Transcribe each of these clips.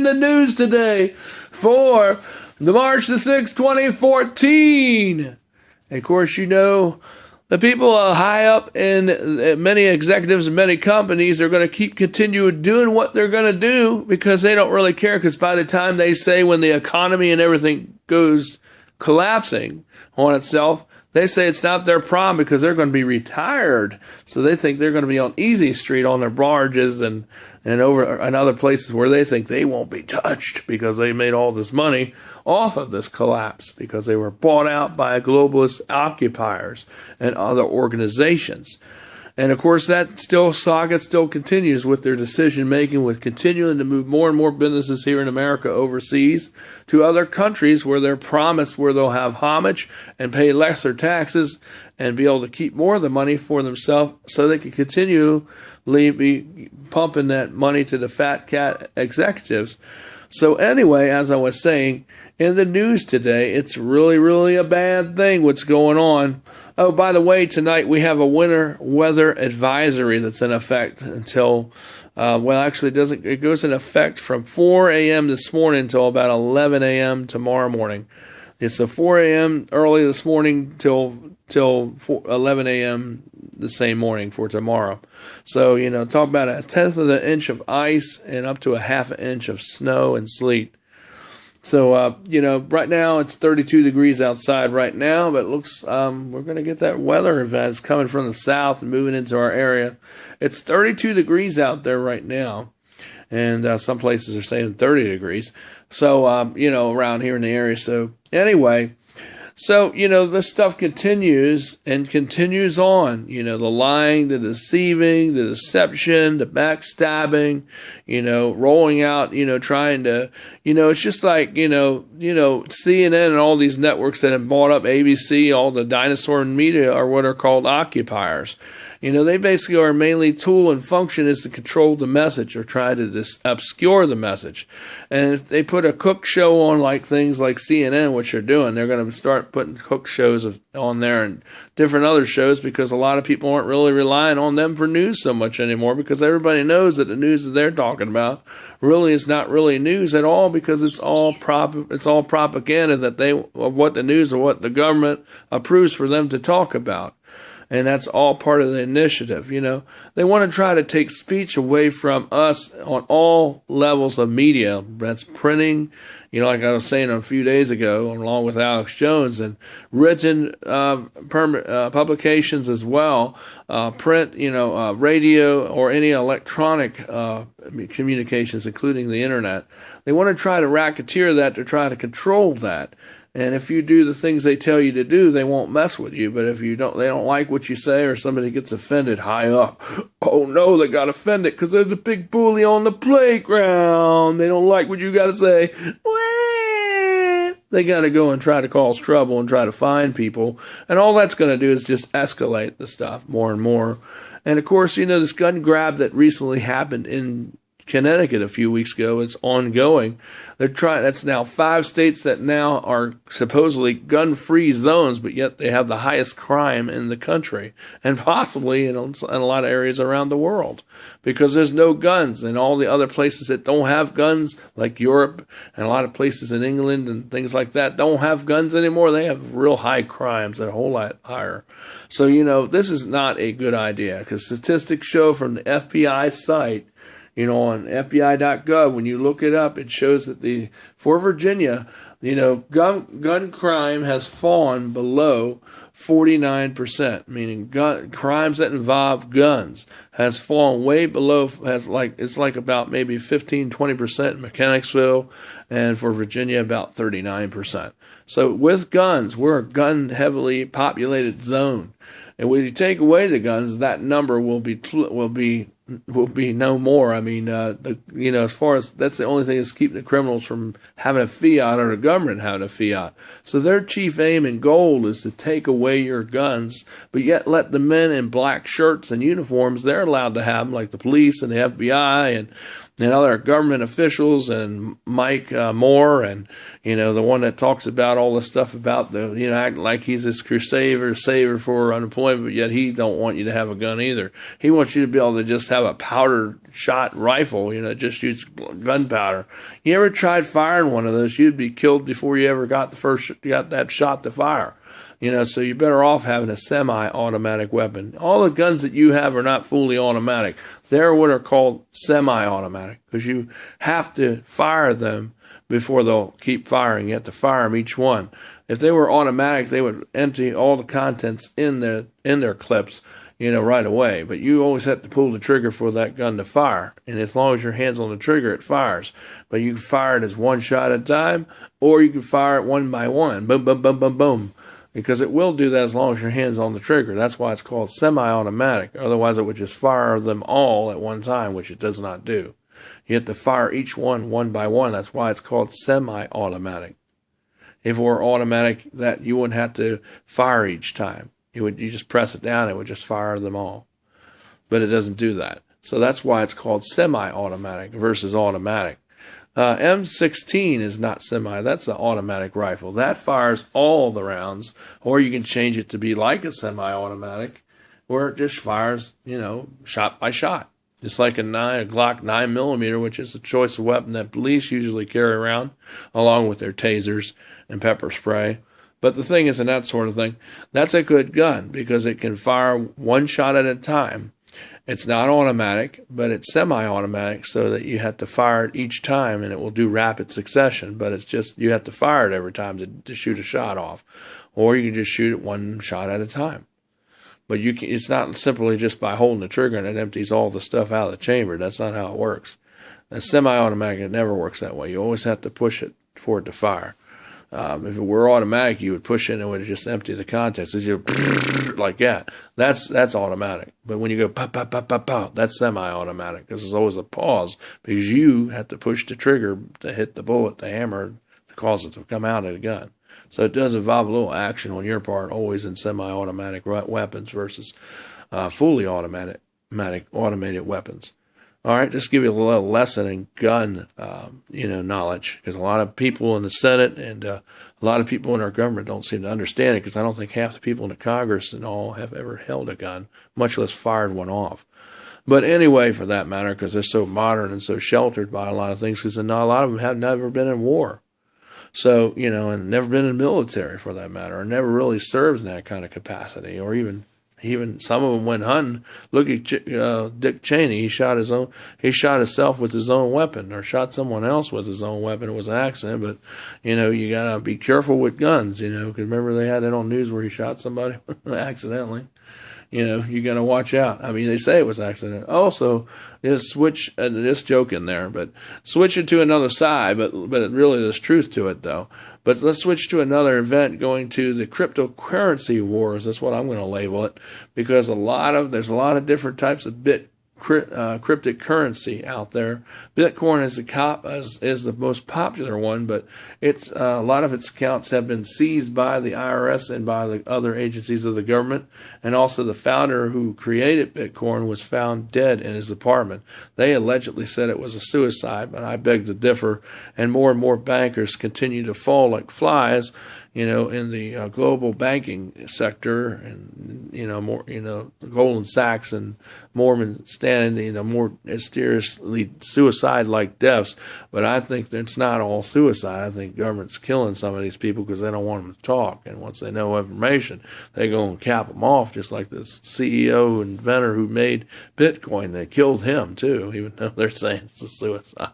in the news today for the March the 6th, 2014. And of course, you know, the people high up in many executives and many companies are going to continue doing what they're going to do because they don't really care. Because by the time they say when the economy and everything goes collapsing on itself, they say it's not their problem because they're going to be retired. So they think they're going to be on easy street on their barges and over and other places where they think they won't be touched because they made all this money off of this collapse because they were bought out by globalist occupiers and other organizations. And of course, that saga still continues with their decision making, with continuing to move more and more businesses here in America overseas to other countries where they're promised where they'll have homage and pay lesser taxes and be able to keep more of the money for themselves so they can continually be pumping that money to the fat cat executives. So anyway, as I was saying, in the news today, it's really, really a bad thing what's going on. Oh, by the way, tonight we have a winter weather advisory that's in effect until, it goes in effect from 4 a.m. this morning until about 11 a.m. tomorrow morning. It's the 4 a.m. early this morning till 11 a.m. the same morning for tomorrow. So, you know, talk about 1/10 of an inch of ice and up to 1/2 inch of snow and sleet. So, you know, right now it's 32 degrees outside right now, but it looks we're going to get that weather event. It's coming from the south and moving into our area. It's 32 degrees out there right now, and some places are saying 30 degrees. So, you know, around here in the area. So, anyway, so, you know, this stuff continues and continues on. You know, the lying, the deceiving, the deception, the backstabbing, you know, rolling out, you know, trying to, you know, it's just like, you know, CNN and all these networks that have bought up ABC, all the dinosaur media are what are called occupiers. You know, they basically are mainly tool and function is to control the message or try to obscure the message. And if they put a cook show on like things like CNN, which they're doing, they're going to start putting cook shows on there and different other shows because a lot of people aren't really relying on them for news so much anymore because everybody knows that the news that they're talking about really is not really news at all because it's all propaganda that of what the news or what the government approves for them to talk about. And that's all part of the initiative, you know. They want to try to take speech away from us on all levels of media. That's printing, you know, like I was saying a few days ago, along with Alex Jones, and written publications as well, print, you know, radio or any electronic communications, including the internet. They want to try to racketeer that to try to control that. And if you do the things they tell you to do, they won't mess with you. But if you don't, they don't like what you say or somebody gets offended high up. Oh no, they got offended because they're the big bully on the playground. They don't like what you got to say. They got to go and try to cause trouble and try to find people. And all that's going to do is just escalate the stuff more and more. And of course, you know, this gun grab that recently happened in Connecticut a few weeks ago is ongoing. That's now 5 states that now are supposedly gun-free zones, but yet they have the highest crime in the country and possibly in a lot of areas around the world because there's no guns. And all the other places that don't have guns, like Europe and a lot of places in England and things like that, don't have guns anymore. They have real high crimes. They're a whole lot higher. So, you know, this is not a good idea because statistics show from the FBI site, you know, on FBI.gov, when you look it up, it shows that for Virginia, you know, gun crime has fallen below 49%, meaning crimes that involve guns has fallen way below, it's like about maybe 15-20% in Mechanicsville, and for Virginia about 39%. So with guns, we're a gun heavily populated zone. And when you take away the guns, that number will be no more. I mean, you know, as far as that's the only thing that's keeping the criminals from having a fiat or the government having a fiat. So their chief aim and goal is to take away your guns, but yet let the men in black shirts and uniforms, they're allowed to have them, like the police and the FBI and and other government officials, and Mike Moore, and the one that talks about all the stuff about the acting like he's this saver for unemployment, but yet he don't want you to have a gun either. He wants you to be able to just have a powder shot rifle, just shoots gunpowder. You ever tried firing one of those? You'd be killed before you ever got that shot to fire. So you're better off having a semi-automatic weapon. All the guns that you have are not fully automatic. They're what are called semi-automatic, because you have to fire them before they'll keep firing. You have to fire them each one. If they were automatic, they would empty all the contents in their clips, right away. But you always have to pull the trigger for that gun to fire. And as long as your hand's on the trigger, it fires. But you can fire it as one shot at a time, or you can fire it one by one. Boom, boom, boom, boom, boom. Because it will do that as long as your hand's on the trigger. That's why it's called semi-automatic. Otherwise, it would just fire them all at one time, which it does not do. You have to fire each one by one. That's why it's called semi-automatic. If it were automatic, that you wouldn't have to fire each time. You just press it down, it would just fire them all. But it doesn't do that. So that's why it's called semi-automatic versus automatic. M16 is not semi. That's an automatic rifle. That fires all the rounds, or you can change it to be like a semi-automatic, where it just fires, shot by shot. Just like a Glock 9mm, which is a choice of weapon that police usually carry around, along with their tasers and pepper spray. But the thing is, in that sort of thing, that's a good gun because it can fire one shot at a time. It's not automatic, but it's semi-automatic, so that you have to fire it each time, and it will do rapid succession. But it's just you have to fire it every time to shoot a shot off, or you can just shoot it one shot at a time. But it's not simply just by holding the trigger and it empties all the stuff out of the chamber. That's not how it works. A semi-automatic, it never works that way. You always have to push it for it to fire. If it were automatic, you would push it and it would just empty the contents. It's just like that. That's automatic. But when you go pop, pop, pop, pop, pop, that's semi-automatic. Because there's always a pause because you have to push the trigger to hit the bullet, the hammer, to cause it to come out of the gun. So it does involve a little action on your part, always in semi-automatic weapons versus fully automated weapons. All right, just give you a little lesson in gun, knowledge, because a lot of people in the Senate and a lot of people in our government don't seem to understand it, because I don't think half the people in the Congress and all have ever held a gun, much less fired one off. But anyway, for that matter, because they're so modern and so sheltered by a lot of things, because a lot of them have never been in war. So, and never been in the military for that matter, or never really served in that kind of capacity, or even some of them went hunting. Look at Dick Cheney. He shot himself with his own weapon, or shot someone else with his own weapon. It was an accident, but, you got to be careful with guns, because remember they had it on news where he shot somebody accidentally. You got to watch out. I mean, they say it was an accident. Also, just joking there, but switch it to another side, but really there's truth to it, though. But let's switch to another event, going to the cryptocurrency wars. That's what I'm going to label it, because there's a lot of different types of cryptic currency out there. Bitcoin is the most popular one, but it's a lot of its accounts have been seized by the IRS and by the other agencies of the government. And also the founder who created Bitcoin was found dead in his apartment. They allegedly said it was a suicide, but I beg to differ. And more bankers continue to fall like flies, in the global banking sector, and Goldman Sachs and Morgan Stanley, more mysteriously suicide-like deaths. But I think it's not all suicide. I think government's killing some of these people because they don't want them to talk. And once they know information, they go and cap them off, just like this CEO inventor who made Bitcoin. They killed him too, even though they're saying it's a suicide.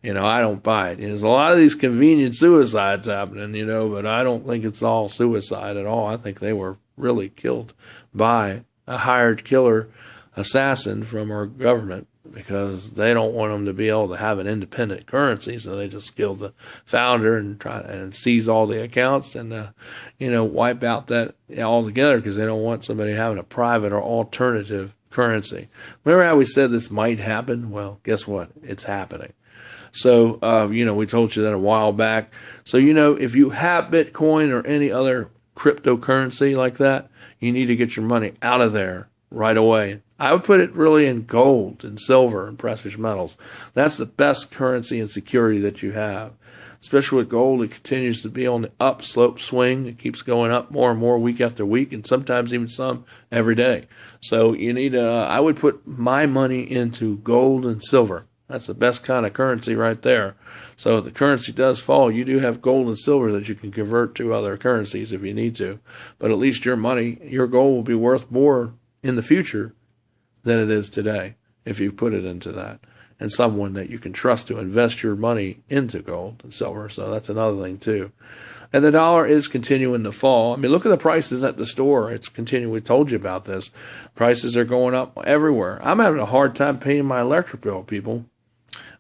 I don't buy it. There's a lot of these convenient suicides happening, but I don't think it's all suicide at all. I think they were really killed by a hired killer assassin from our government, because they don't want them to be able to have an independent currency. So they just killed the founder and try and seize all the accounts and, wipe out that altogether, because they don't want somebody having a private or alternative currency. Remember how we said this might happen? Well, guess what? It's happening. So, we told you that a while back. So, if you have Bitcoin or any other cryptocurrency like that, you need to get your money out of there right away. I would put it really in gold and silver and precious metals. That's the best currency and security that you have. Especially with gold, it continues to be on the upslope swing. It keeps going up more and more week after week, and sometimes even some every day. So you need I would put my money into gold and silver. That's the best kind of currency right there. So if the currency does fall, you do have gold and silver that you can convert to other currencies if you need to. But at least your money, your gold will be worth more in the future than it is today if you put it into that. And someone that you can trust to invest your money into gold and silver. So that's another thing too. And the dollar is continuing to fall. I mean, look at the prices at the store. It's continuing. We told you about this. Prices are going up everywhere. I'm having a hard time paying my electric bill, people.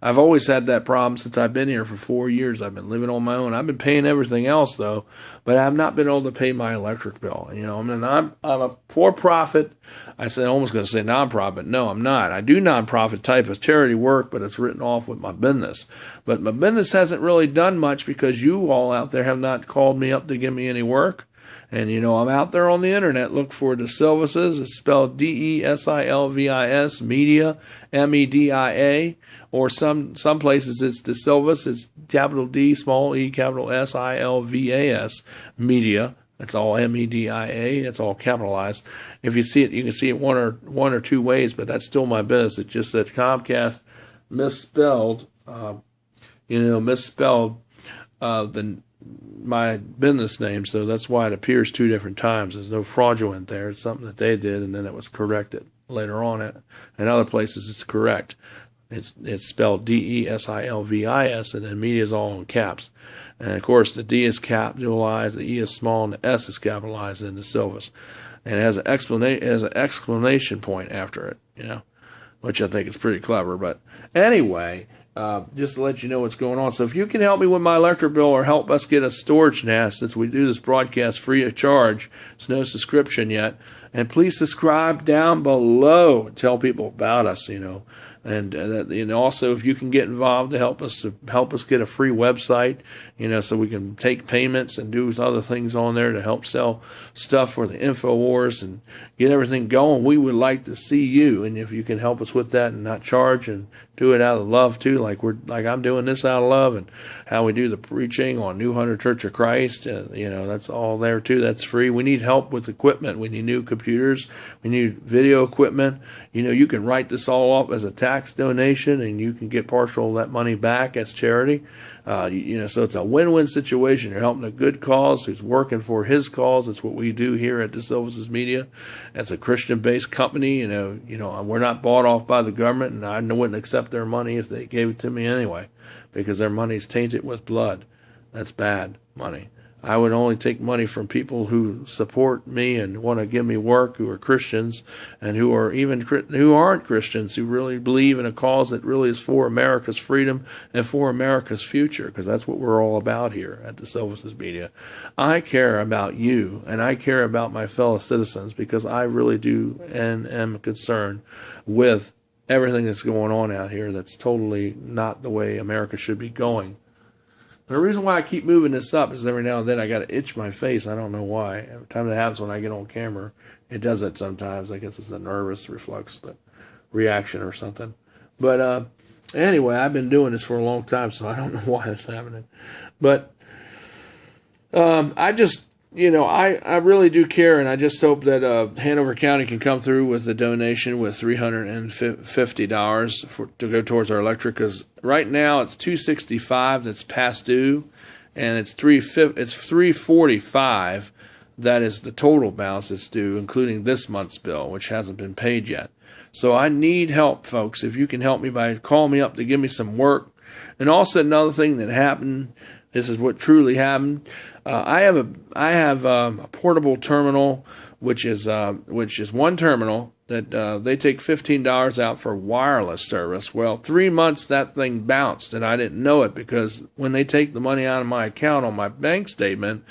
I've always had that problem since I've been here for 4 years. I've been living on my own. I've been paying everything else, though, but I've not been able to pay my electric bill. You know, I mean, I'm a for-profit. I said, almost going to say nonprofit. No, I'm not. I do nonprofit type of charity work, but it's written off with my business. But my business hasn't really done much because you all out there have not called me up to give me any work. And, you know, I'm out there on the internet. Look for DeSilvis. It's spelled DeSilvis, media, MEDIA. Or some places it's DeSilvis. It's capital D, small e, capital SILVAS, media. That's all MEDIA. It's all capitalized. If you see it, you can see it one or two ways, but that's still my business. It's just that Comcast misspelled my business name, so that's why it appears two different times. There's no fraudulent there. It's something that they did, and then it was corrected later on. In other places, it's correct. It's spelled DeSilvis, and then media is all in caps. And of course, the D is capitalized, the E is small, and the S is capitalized in DeSilvis. And it has an exclamation point after it, you know, which I think is pretty clever. But anyway, just to let you know what's going on. So if you can help me with my electric bill or help us get a storage NAS, since we do this broadcast free of charge, there's no subscription yet. And please subscribe down below. Tell people about us, you know. And also, if you can get involved to help us get a free website, you know, so we can take payments and do other things on there to help sell stuff for the InfoWars and get everything going. We would like to see you, and if you can help us with that and not charge and do it out of love too, like I'm doing this out of love, and how we do the preaching on New Hunter Church of Christ, you know, that's all there too. That's free. We need help with equipment. We need new computers. We need video equipment. You know, you can write this all off as a tax donation, and you can get partial of that money back as charity. You know, so it's a win-win situation. You're helping a good cause who's working for his cause. That's what we do here at DeSilvis Media. It's a Christian-based company. You know, we're not bought off by the government, and I wouldn't accept their money if they gave it to me anyway, because their money's tainted with blood. That's bad money. I would only take money from people who support me and want to give me work, who are Christians, and who aren't Christians, who really believe in a cause that really is for America's freedom and for America's future, because that's what we're all about here at DeSilvis Media. I care about you, and I care about my fellow citizens, because I really do and am concerned with everything that's going on out here that's totally not the way America should be going. The reason why I keep moving this up is every now and then I got to itch my face. I don't know why. Every time that happens when I get on camera, it does it sometimes. I guess it's a nervous reflex reaction or something. But anyway, I've been doing this for a long time, so I don't know why it's happening. But I just, you know, I really do care, and I just hope that Hanover County can come through with a donation with $350 to go towards our electric, because right now it's $265 that's past due, and it's $345 that is the total balance that's due, including this month's bill, which hasn't been paid yet. So I need help, folks. If you can help me by calling me up to give me some work. And also another thing that happened, this is what truly happened. I have a portable terminal, which is one terminal that they take $15 out for wireless service. Well, 3 months that thing bounced, and I didn't know it, because when they take the money out of my account on my bank statement,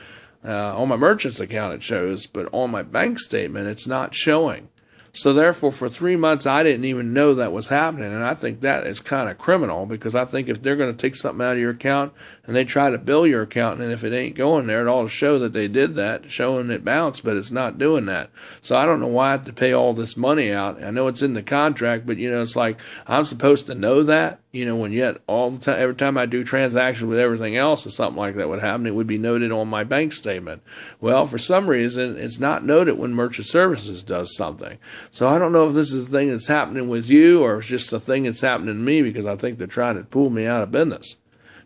on my merchant's account it shows, but on my bank statement it's not showing. So therefore, for 3 months, I didn't even know that was happening. And I think that is kind of criminal, because I think if they're going to take something out of your account and they try to bill your account, and if it ain't going there, it ought to show that they did that, showing it bounced, but it's not doing that. So I don't know why I have to pay all this money out. I know it's in the contract, but, it's like I'm supposed to know that, when yet all the time, every time I do transactions with everything else, or something like that would happen, it would be noted on my bank statement. Well, for some reason, it's not noted when Merchant Services does something. So I don't know if this is a thing that's happening with you, or it's just a thing that's happening to me, because I think they're trying to pull me out of business.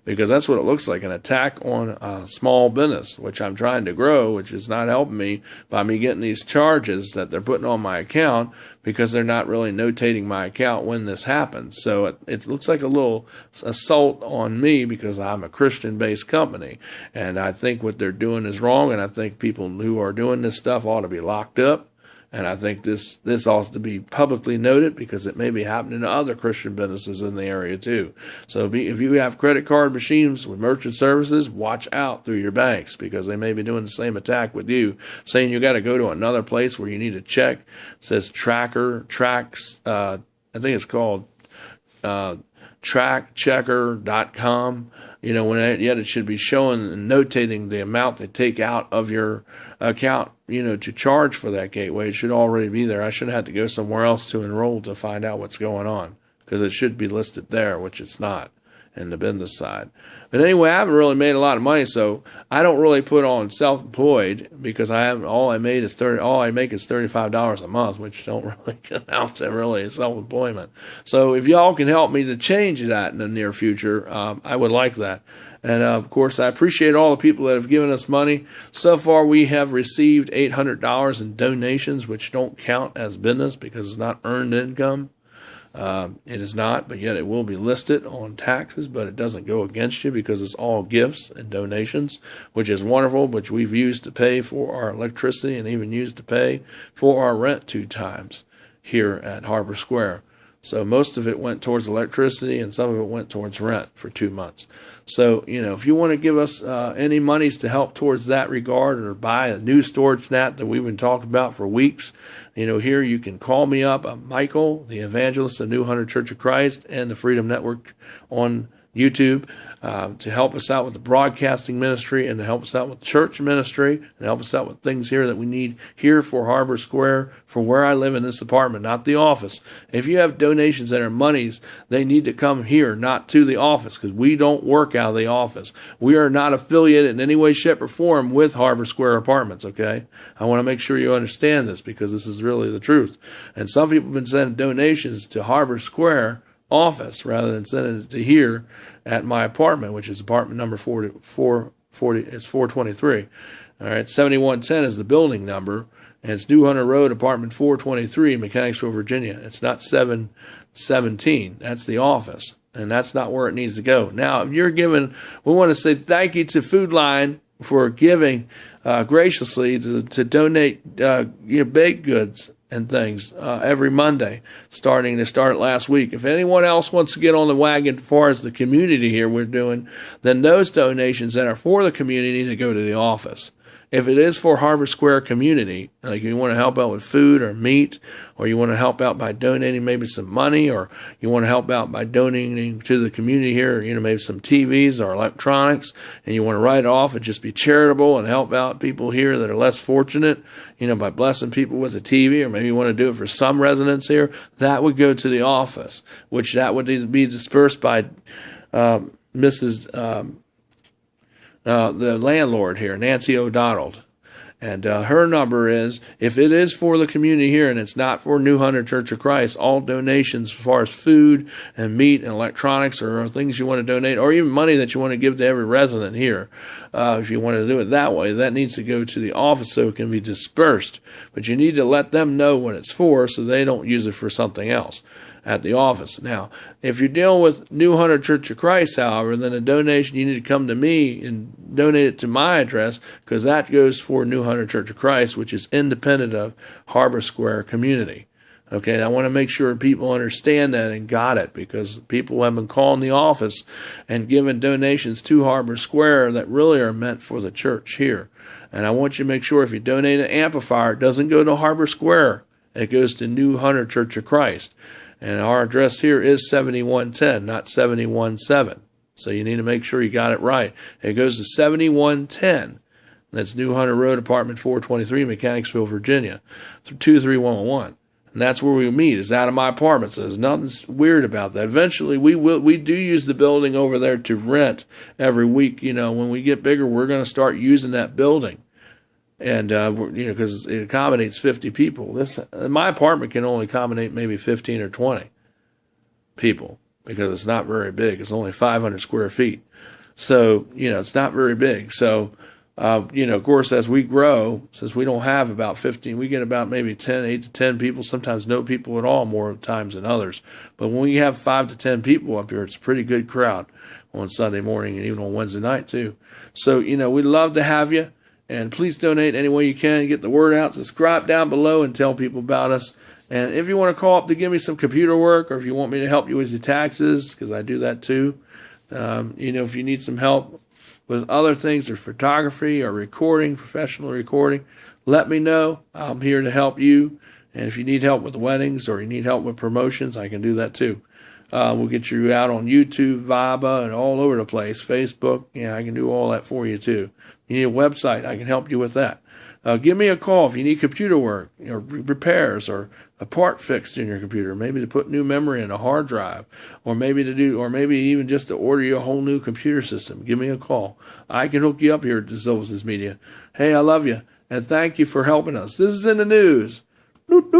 Because that's what it looks like, an attack on a small business, which I'm trying to grow, which is not helping me by me getting these charges that they're putting on my account, because they're not really notating my account when this happens. So it looks like a little assault on me, because I'm a Christian-based company. And I think what they're doing is wrong, and I think people who are doing this stuff ought to be locked up. And I think this ought to be publicly noted, because it may be happening to other Christian businesses in the area too. So if you have credit card machines with Merchant Services, watch out through your banks, because they may be doing the same attack with you, saying you got to go to another place where you need to check. It says tracks. I think it's called trackchecker.com. Yet it should be showing and notating the amount they take out of your account, to charge for that gateway. It should already be there. I shouldn't have to go somewhere else to enroll to find out what's going on, because it should be listed there, which it's not in the business side. But anyway, I haven't really made a lot of money, so I don't really put on self-employed, because all I make is $35 a month, which don't really count to really self-employment. So if y'all can help me to change that in the near future, I would like that. And of course, I appreciate all the people that have given us money. So far, we have received $800 in donations, which don't count as business because it's not earned income. It is not, but yet it will be listed on taxes, but it doesn't go against you, because it's all gifts and donations, which is wonderful, which we've used to pay for our electricity and even used to pay for our rent 2 times here at Harbor Square. So most of it went towards electricity, and some of it went towards rent for 2 months. So, if you want to give us any monies to help towards that regard, or buy a new storage mat that we've been talking about for weeks, here you can call me up. I'm Michael, the evangelist of New Hunter Church of Christ and the Freedom Network on YouTube, to help us out with the broadcasting ministry, and to help us out with church ministry, and help us out with things here that we need here for Harbor Square, for where I live in this apartment, not the office. If you have donations that are monies, they need to come here, not to the office, because we don't work out of the office. We are not affiliated in any way, shape, or form with Harbor Square Apartments, okay? I want to make sure you understand this, because this is really the truth. And some people have been sending donations to Harbor Square office rather than sending it to here at my apartment, which is apartment number 440. It's 423. All right, 7110 is the building number, and it's New Hunter Road, apartment 423, Mechanicsville, Virginia. It's not 717. That's the office, and that's not where it needs to go. Now, if you're giving, we want to say thank you to Food Line for giving graciously to donate baked goods and things every Monday, starting last week. If anyone else wants to get on the wagon as far as the community here we're doing, then those donations that are for the community need to go to the office. If it is for Harbor Square community, like you want to help out with food or meat, or you want to help out by donating maybe some money, or you want to help out by donating to the community here, maybe some TVs or electronics, and you want to write it off and just be charitable and help out people here that are less fortunate, by blessing people with a TV, or maybe you want to do it for some residents here, that would go to the office, which that would be dispersed by Mrs. The landlord here, Nancy O'Donnell. And her number is, if it is for the community here and it's not for New Hunter Church of Christ, all donations as far as food and meat and electronics or things you want to donate, or even money that you want to give to every resident here, if you want to do it that way, that needs to go to the office so it can be dispersed. But you need to let them know what it's for so they don't use it for something else at the office. Now, if you're dealing with New Hunter Church of Christ, however, then a donation, you need to come to me and donate it to my address, because that goes for New Hunter Church of Christ, which is independent of Harbor Square community. Okay, I want to make sure people understand that and got it, because people have been calling the office and giving donations to Harbor Square that really are meant for the church here. And I want you to make sure if you donate an amplifier, it doesn't go to Harbor Square. It goes to New Hunter Church of Christ. And our address here is 7110, not 717. So you need to make sure you got it right. It goes to 7110. That's New Hunter Road, apartment 423, Mechanicsville, Virginia, 23111. And that's where we meet. It's out of my apartment. So there's nothing weird about that. Eventually, we do use the building over there to rent every week. You know, when we get bigger, we're going to start using that building. And, because it accommodates 50 people. My apartment can only accommodate maybe 15 or 20 people because it's not very big. It's only 500 square feet. So, it's not very big. So, of course, as we grow, since we don't have about 15, we get about maybe 8 to 10 people, sometimes no people at all, more times than others. But when we have 5 to 10 people up here, it's a pretty good crowd on Sunday morning and even on Wednesday night, too. So, we'd love to have you. And please donate any way you can. Get the word out. Subscribe down below and tell people about us. And if you want to call up to give me some computer work, or if you want me to help you with your taxes, because I do that too. If you need some help with other things, or photography or recording, professional recording, let me know. I'm here to help you. And if you need help with weddings or you need help with promotions, I can do that too. We'll get you out on YouTube, Viber, and all over the place. Facebook, I can do all that for you too. You need a website, I can help you with that. Give me a call if you need computer work, or repairs, or a part fixed in your computer, maybe to put new memory in a hard drive, or maybe even just to order you a whole new computer system. Give me a call. I can hook you up here at DeSilvis Media. Hey, I love you, and thank you for helping us. This is in the news. In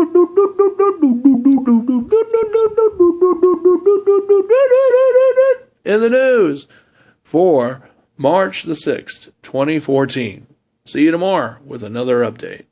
the news for March the 6th, 2014. See you tomorrow with another update.